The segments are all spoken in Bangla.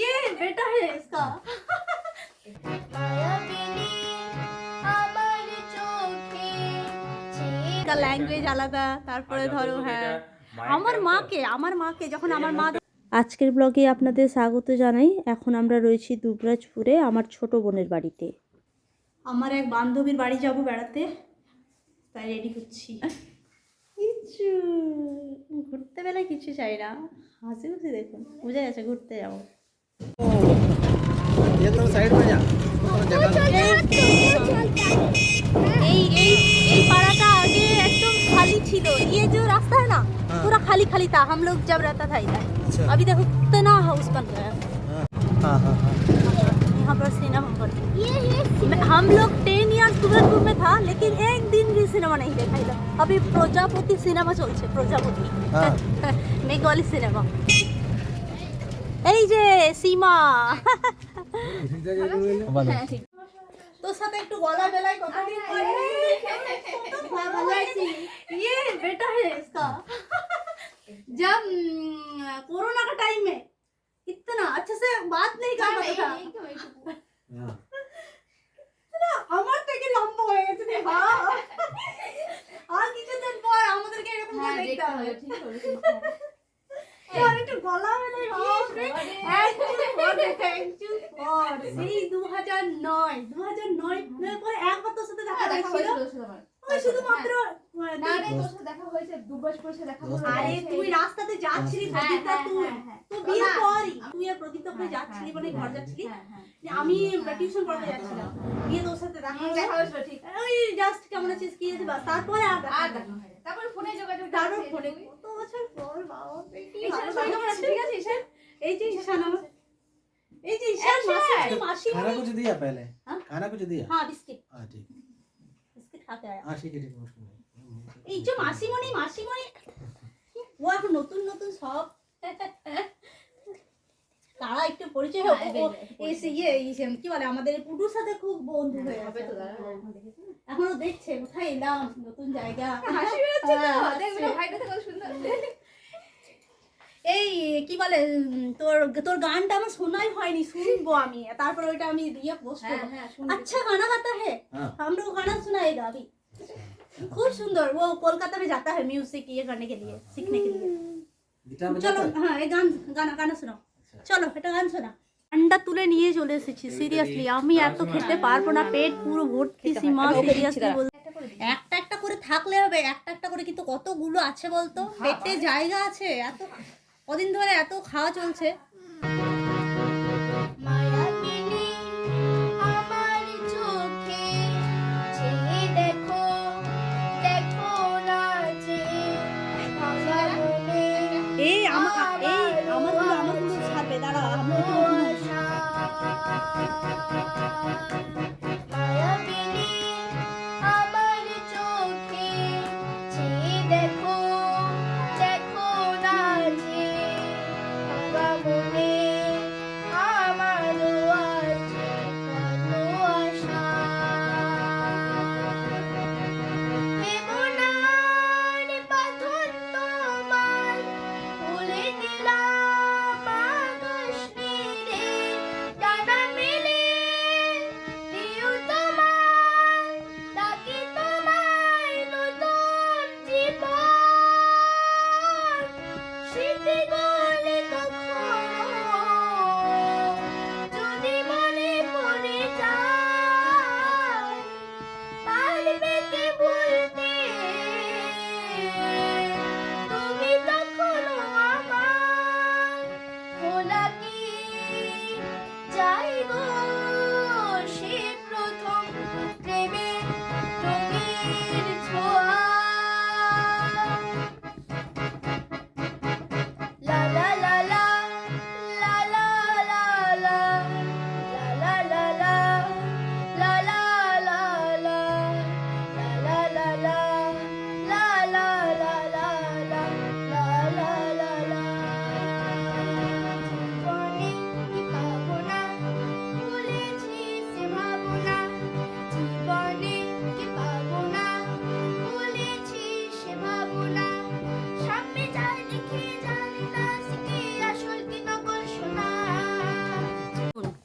ये बेटा है इसका। ল্যাঙ্গুয়েজ আলাদা, তারপরে ধরো হ্যাঁ আমার মাকে যখন আমার মা। আজকের ব্লগে আপনাদের স্বাগত জানাই। এখন আমরা রয়েছি দুবরাজপুরে আমার ছোট বোনের বাড়িতে। আমার এক বান্ধবীর বাড়ি যাব বেড়াতে, তাই রেডি হচ্ছি। কিছু ঘুরতে বেলায় কিছু চাই না, হাসি খুশি দেখুন, বোঝা যাচ্ছে ঘুরতে যাবো। এই पाराटा आगे एकदम खाली छिलो, ये जो रास्ता है ना पूरा खाली खाली था हम लोग जब रहता था इधर। अभी देखो कितना हाउस बन गया है। यहाँ पर सिनेमा पर हम लोग 10 ईयर्स दुबराजपुर में था, लेकिन एक दिन भी सिनेमा नहीं देखा इधर। अभी प्रजापति सिनेमा चलছে, प्रजापति मेघवाली सिनेमा। এই যে সীমা তোর সাথে একটু গলা বেলায় কথা দিন করে। ये बेटा है इसका। जब कोरोना का टाइम में इतना अच्छे से बात नहीं कर पाता था, আমার থেকে লম্বা হয়ে গেছে রে। হ্যাঁ আর কিছুদিন পর আমাদেরকে এরকম করে দেখতে হবে। একটু গলা বেলায় সেই 2009 পরে একবার তোর সাথে দেখা হয়েছিল, শুধুমাত্র দেখা হয়েছে দুবরাজপুরে দেখা হয়েছে। আরে তুই রাস্তাতে যাচ্ছিলি প্রদীপটা, তুই তো বিয়ের পরই তুই আর প্রদীপ করে যাচ্ছিলি, মানে ঘর যাচ্ছিলি, আমি টিউশন পড়তে যাচ্ছিলাম, গিয়ে তোর সাথে দেখা হয়েছিল। ঠিক ওই জাস্ট কেমন আছিস কি আছে বাস, তারপরে আর দেখা হয়নি। তারপর ফোনে যোগাযোগ, তারপর ফোনে কত বছর পর বাবা কি ভালো কেমন আছে। ঠিক আছে ঈশান, এই যে ঈশান আমার, এই যে ঈশান मासी खाना कुछ दिया पहले? खाना कुछ दिया? हाँ बिस्किट। हाँ ठीक बिस्किट खाते आया। हाँ ठीक है मुश्किल नहीं। এই যে মাসিমণি ও এখন নতুন নতুন সব তারা একটু পরিচয় হোক। এসে কি বলে আমাদের পুটুর সাথে খুব বন্ধু হয়ে যাবে তো, এখনো দেখছে কোথায় এলাম নতুন জায়গা। হাসি বেরোচ্ছে তো, দেখবে ভাইটা কত সুন্দর। এই কি বলে তোর গানটা আমার শোনাই হয়নি, শুনবো আমি, তারপর ওইটা আমি দিয়ে পোস্ট করব। अच्छा गाना गाता है, हम लोग गाना सुनाएगा अभी। खूब सुंदर, वो कोलकाता में जाता है म्यूजिक ये करने के लिए, सीखने के लिए। चलो हाँ ये গানা শোনাও, চলো এটা গান শোনা। ঠান্ডা তুলে নিয়ে চলে এসেছি, সিরিয়াসলি আমি এত খেতে পারবো না, পেট পুরো ভর্তি সীমা। সিরিয়াসলি একটা একটা করে থাকলে হবে, একটা একটা করে, কিন্তু কতগুলো আছে বলতো, পেটে জায়গা আছে? এত কদিন ধরে এত খাওয়া চলছে। আমার ছাড়বে, দাঁড়া আমি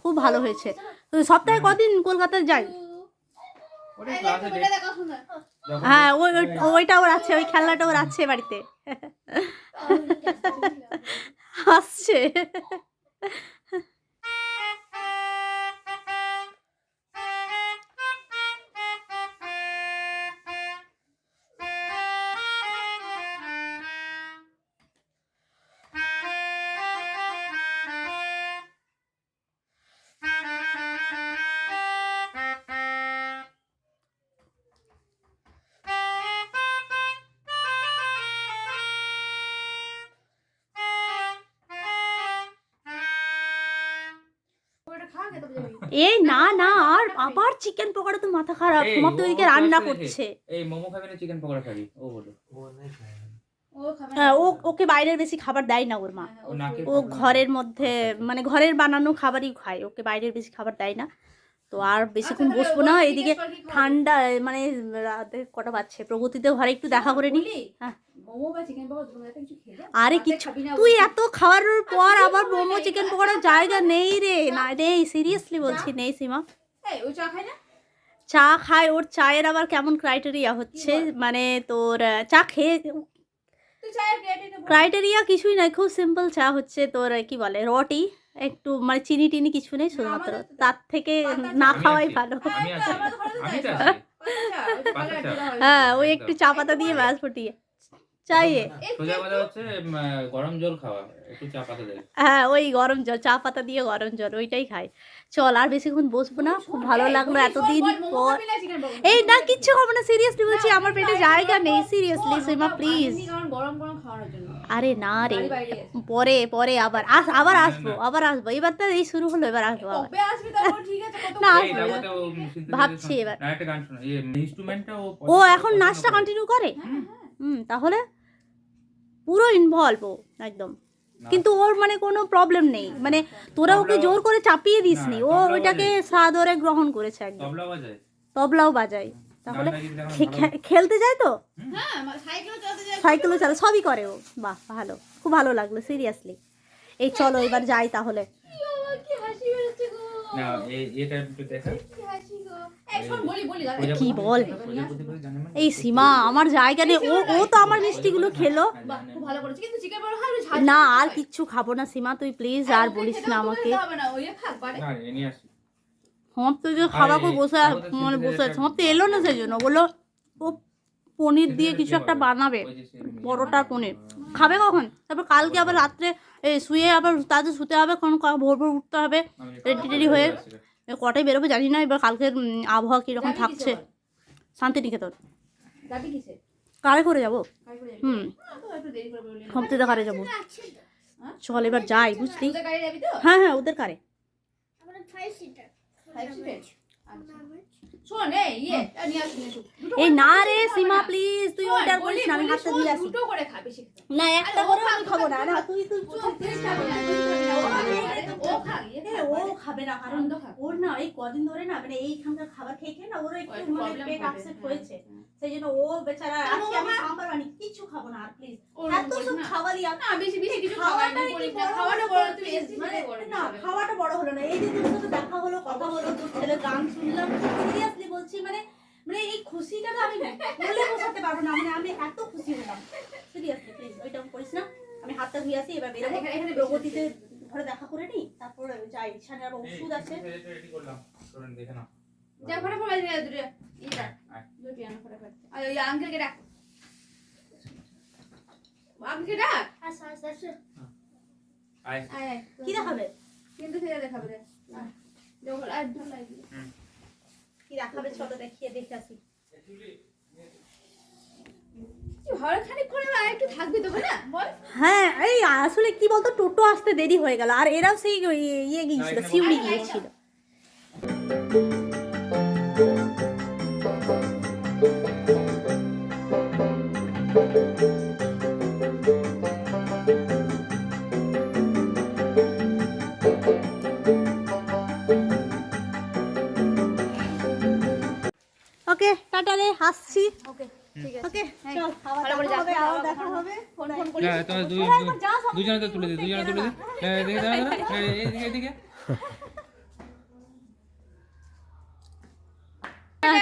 খুব ভালো হয়েছে। তো সপ্তাহে কদিন কলকাতায় যাই? হ্যাঁ ওইটা ওর আছে, ওই খেলনাটা ওর আছে বাড়িতে। হাসছে। এই না না, আর আবার চিকেন পকোড়া তো মাথা খারাপ। তোমার তো ওইদিকে রান্না করছে। এই মোমো খাবি না চিকেন পকোড়া খাবি? ও বলো। वो नहीं खाएगा। হ্যাঁ, ওকে বাইরের বেশি খাবার দেয় না ওর মা। ও ঘরের মধ্যে মানে ঘরের বানানো খাবারই খায়, ওকে বাইরের বেশি খাবার দেয় না। তো আর বেশিক্ষণ বসবো না, এইদিকে ঠান্ডা মানে রাতে কটা বাজছে, প্রগতিতে ঘরে একটু দেখা করে নি। হ্যাঁ আরে কিছু, তুই এত খাওয়ার পর আবার মোমো চিকেন পকোড়ার জায়গা নেই রে, না নেই, সিরিয়াসলি বলছি নেই সীমা। চা খায়, ওর চায়ের আবার কেমন ক্রাইটেরিয়া হচ্ছে, মানে তোর চা খেয়ে ক্রাইটেরিয়া কিছুই নাই, খুব সিম্পল চা হচ্ছে তোর কি বলে রটি, একটু মানে চিনি টিনি কিছু নেই, শুধুমাত্র তার থেকে না খাওয়াই ভালো। হ্যাঁ ওই একটু চা পাতা দিয়ে ব্যাস ফুটিয়ে চাইয়ে, সোজা কথা হচ্ছে গরম জল খাওয়া, একটু চা পাতা দেয়। হ্যাঁ ওই গরম জল, চা পাতা দিয়ে গরম জল, ওইটাই খাই। চল আর বেশিক্ষণ বসবো না, খুব ভালো লাগলো এতদিন পর। এই না কিচ্ছু খাবো না, সিরিয়াসলি বলছি, আমার পেটে জায়গা নেই, সিরিয়াসলি সীমা প্লিজ। আরে না রে, পরে পরে আবার আবার আসবো, এবার তো এই শুরু হলো, এবার আসবো আবার। না ভাবছি এবার। একটা গান শোনা, এই ইনস্ট্রুমেন্টটা ও এখন নাচটা কন্টিনিউ করে? তাহলে পুরো ইনভলভ ও একদম, কিন্তু ওর মানে কোনো প্রবলেম নেই, মানে তোরা ওকে জোর করে চাপিয়ে দিসনি, ও ওইটাকে সাদরে গ্রহণ করেছে একদম। তবলাও বাজায়, তাহলে খেলতে যায় তো, সাইকেলও চালা, সবই করে ও। বাহ ভালো, খুব ভালো লাগলো সিরিয়াসলি। এই চলো এবার যাই তাহলে। না এটা একটু দেখা কি বল এই সীমা, আমার জায়গা নেই। ও তো আমার মিষ্টিগুলো খেলো না, আর কিচ্ছু খাবো না সীমা, তুই প্লিজ আর বলিস না আমাকে। আমার তো যে খাওয়াকে বসে মানে বসে আছে, আমার তো এলো না, সেই জন্য বললো ও পনির দিয়ে কিছু একটা বানাবে, পরোটা পনির খাবে কখন, তারপর কালকে আবার রাত্রে শুয়ে আবার তাদের শুতে হবে, কারণ ভোর ভোর উঠতে হবে, রেডি টেডি হয়ে কটায় বেরোবে জানি না। এবার কালকের আবহাওয়া কীরকম থাকছে। শান্তিনিকেতন কারে করে যাবো? সপ্তাহে কারে যাবো, চল এবার যাই বুঝলি। হ্যাঁ হ্যাঁ ওদের কারে। এই না রে সীমা প্লিজ, তুই ওইটা করিস না, আমি হাতটা দিয়ে আসি। না একটা করে আমি খাবো না, না তুই ও খাবে না, কারণ ওর না এই কদিন ধরে না মানে এইখানকার খাবার খেয়ে না ওর একটু মানে পেট আপসেট হয়েছে, সেই জন্য ও বেচারা আজকে আমি সাম্বার বানি কিচ্ছু খাবো না। আর প্লিজ এত সব খাওয়ালি না, বেশি কিছু খাওয়াটা বড়, তুই না খাওয়াটা বড় হলো না। এই যে তোর সাথে দেখা হলো, কথা হলো, তোর ছেলে গান শুনলাম, সিরিয়াসলি বলছি, মানে এই খুশিটা না আমি বলে বোঝাতে পারবো না, মানে আমি এত খুশি হলাম সিরিয়াসলি। প্লিজ ওইটা করিস না, আমি হাতটা ধুয়ে আসি, এবার বেরোবো, এখানে প্রগতিতে ঘরে দেখা করে নি, তারপর যাই। এখানে আবার ওষুধ আছে, রেডি করলাম, করেন দেখে না যা ফটাফট বাজে দুটো এটা দুটো আনো ফটাফট। আর ওই আঙ্কেলকে ডাক, আঙ্কেলকে ডাক। আচ্ছা আয় আয় কি দেখাবে, কিন্তু ফেলে দেখাবে রে যখন আর ধর লাগবে কি দেখাবে, চলো দেখিয়ে দেখে আসি। হ্যাঁ এই আসলে কি বলতো, টোটো আসতে দেরি হয়ে গেল, আর এরাও সেই ইয়ে গিয়েছিল, সিউড়ি গিয়েছিল। ওকে টাটা রে, আসছি। ওকে ওকে চল, আবার দেখা হবে, ফোন করিস। হ্যাঁ তোমরা দুজনে তো তুলে দে, দেখে দাও এদিকে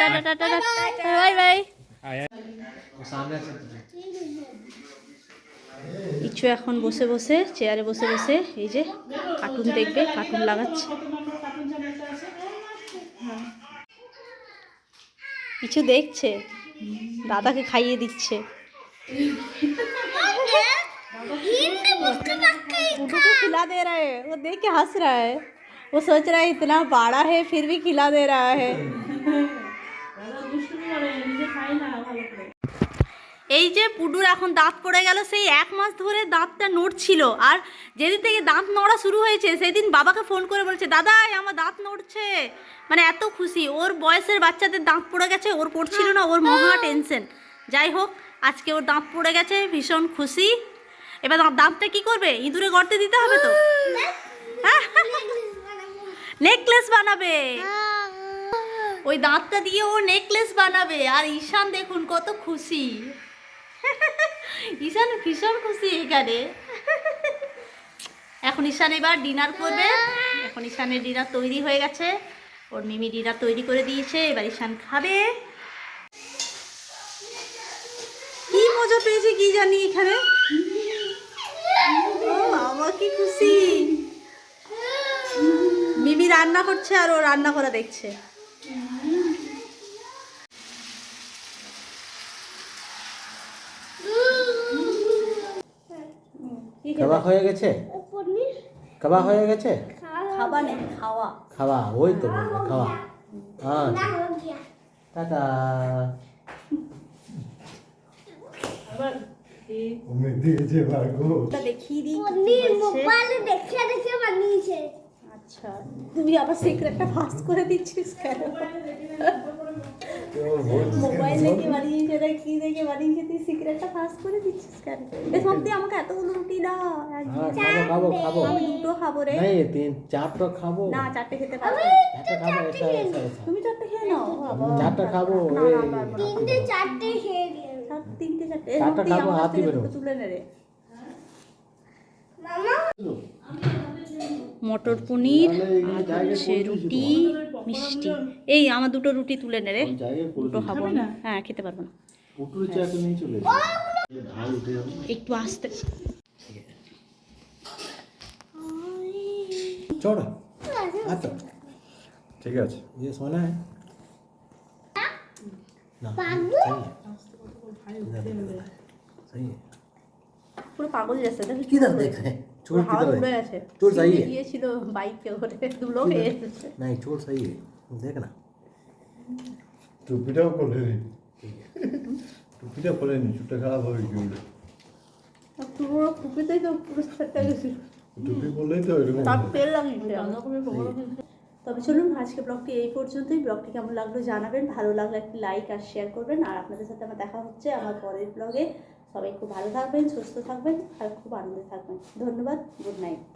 টাটা টাটা বাই বাই। सामने से ইচ্ছু এখন বসে বসে চেয়ারে বসে বসে এই যে কার্টুন দেখবে, কার্টুন লাগাচ্ছে। কিছু দেখছে, দাদাকে খাইয়ে দিচ্ছে। गुड्डू को खिला दे रहा है, वो देख के हंस रहा है। वो सोच रहा है इतना बड़ा है फिर भी खिला दे रहा है। এই যে পুডুর এখন দাঁত পড়ে গেল, সেই 1 মাস ধরে দাঁতটা নড়ছিল, আর যেদিন থেকে দাঁত নড়া শুরু হয়েছে সেদিন বাবাকে ফোন করে বলছে দাদা আমার দাঁত নড়ছে, মানে এত খুশি। ওর বয়সের বাচ্চাদের দাঁত পড়ে গেছে, ওর পড়ছিল না, ওর মহা টেনশন। যাই হোক আজকে ওর দাঁত পড়ে গেছে, ভীষণ খুশি। এবার দাঁতটা কি করবে, ইঁদুরে গর্তে দিতে হবে তো, নেকলেস বানাবে। ওই দাঁতটা দিয়ে ও নেকলেস বানাবে। আর ঈশান দেখুন কত খুশি, ঈশান ভীষণ খুশি এখানে। এখন ঈশান এবার ডিনার করবে। এখন ঈশানের ডিনার তৈরি হয়ে গেছে, ওর মিমি ডিনার তৈরি করে দিয়েছে, এবার ঈশান খাবে। কি মজা পেয়েছে কি জানি এখানে। ও বাবা কি খুশি, মিমি রান্না করছে আর ও রান্না করা দেখছে। খাওয়া হয়ে গেছে, খাওয়া হয়ে গেছে, খাওয়া নেই খাওয়া, খাওয়া ওই তো বলবো খাওয়া। হ্যাঁ টাটা। দেখিয়ে দিই। আচ্ছা তুমি আবার সিক্রেটটা ফাঁস করে দিচ্ছিস কেন? মোবাইল দেখে বানিয়েছে না কি দেখে বানিয়েছে, তুই সিক্রেটটা ফাঁস করে দিচ্ছিস কেন? এ সত্যি আমাকে এতগুলো রুটি দাও। খাবো খাবো, আমি 2টো খাবো রে। नहीं 3-4 খাবো না 4টে খেতে পারবো। 4 খাবো, ऐसा ऐसा ऐसा তুমি 4টে খেয়ে নাও বাবা। 4 খাবো, না, এই না, পারবো না। 3টে 4টে খেয়ে নিও। 3টে 4টে চারটে রুটি খাবো, আমার হাতই থেকে বেরো। দুটো তুলে নে রে। মামা মটর পনির আর হচ্ছে রুটি মিষ্টি। এই আমার 2টো রুটি তুলে নে রে, 2টো খাবো আমি। হ্যাঁ খেতে পারবো না, পুটুরি চা তো नहीं চলে ঢাল উঠে যাবে। একটু আস্তে। छोड़ हाँ तो ঠিক আছে। ये सोना है ना, सही है। পুরো পাগল যাচ্ছে দেখো किधर देख रहे हैं, चोर হাওয়া किधर উড়ে है, গেছে। চোর सही है, গিয়েছিল বাইকে করে ধুলো হয়ে এসেছে। नहीं चोर सही है, देख ना। টুপিটাও খোলেনি, টুপিটা খোলেনি, চুটটা খারাপ হবে কি করে? আর পুরো টুপিতেই তো পুরো ফেটে গেছিল, টুপি বললেই তো এরকম তার হবে। তেল লাগিয়েছে। তবে চলুন আজকে ব্লগটি এই পর্যন্তই। ব্লগটি কেমন লাগলো জানাবেন, ভালো লাগলে একটি লাইক আর শেয়ার করবেন। আর আপনাদের সাথে আমার দেখা হচ্ছে আমার পরের ব্লগে। সবাই খুব ভালো থাকবেন, সুস্থ থাকবেন আর খুব আনন্দে থাকবেন। ধন্যবাদ, গুড নাইট।